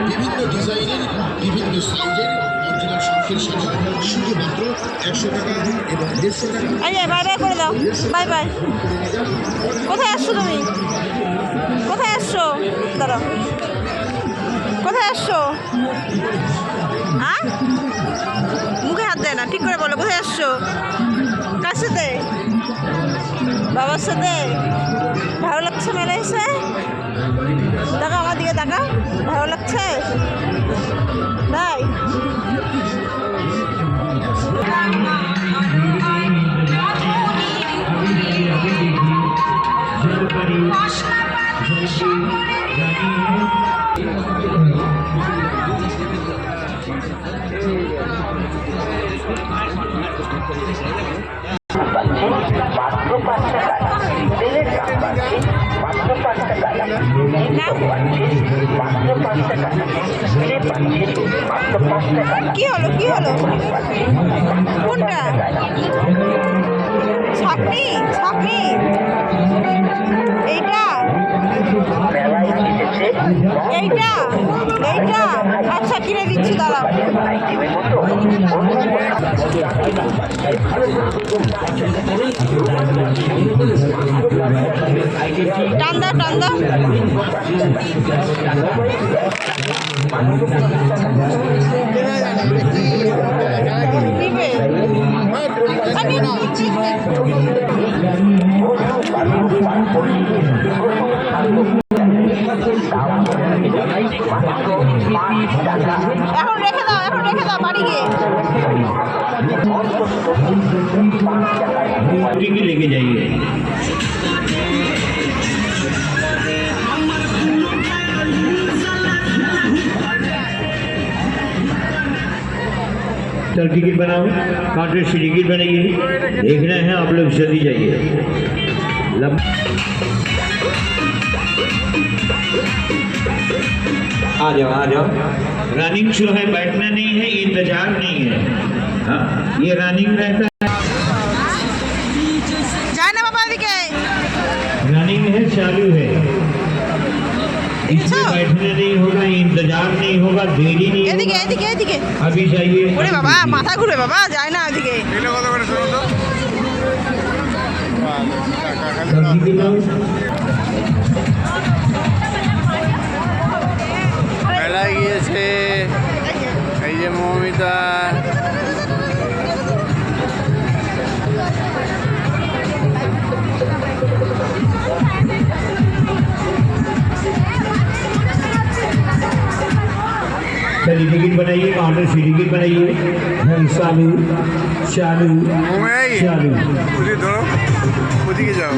বিভিন্ন ডিজাইনের বিভিন্ন সাইজের অরিজিনাল শঙ্খের শাড়ি শুধুমাত্র 100 টাকা এবং 150 টাকা। বাই বাই করে দাও, বাই বাই। কোথায় আসছো তুমি? কোথায় আসছো? দাঁড়াও, কোথায় আসছো? মুখে হাত দেয় না, ঠিক করে বলো কোথায় আসছো? কার সাথে? বাবার সাথে? ভালো লাগছে মেলা এসে? দেখো আমার দিকে তাকাও, ভালো লাগছে তাই? কি হলো কি হলো? কোনটা? ছাকনি ছাকনি এইটা এইটা এইটা আচ্ছা কিনে দিচ্ছি দাঁড়াও। টান দাও টান দাও। এখন রেখে দাও, এখন রেখে দাও বাড়ি গিয়ে। लेके जाइए। चल टिकट बनाओ, काउंटर से टिकट बनाइए। देखना है आप लोग, जल्दी जाइए। आ जाओ आ जाओ। रनिंग शो है, बैठना नहीं है, इंतजार नहीं है। हाँ, ये रनिंग रहता है। रनिंग है, चालू है। इसमें बैठना नहीं होगा, इंतजार नहीं होगा, देरी नहीं होगा। अभी जाइए। ওরে বাবা মাথা ঘুরে বাবা, যায় না ওদিকে। মেলায় গিয়েছে এই যে মৌমিতা। चलिए टिकट बनाइए, काउंटर से टिकट बनाइए। चालू चालू चालू। ধরো ওদিকে যাও।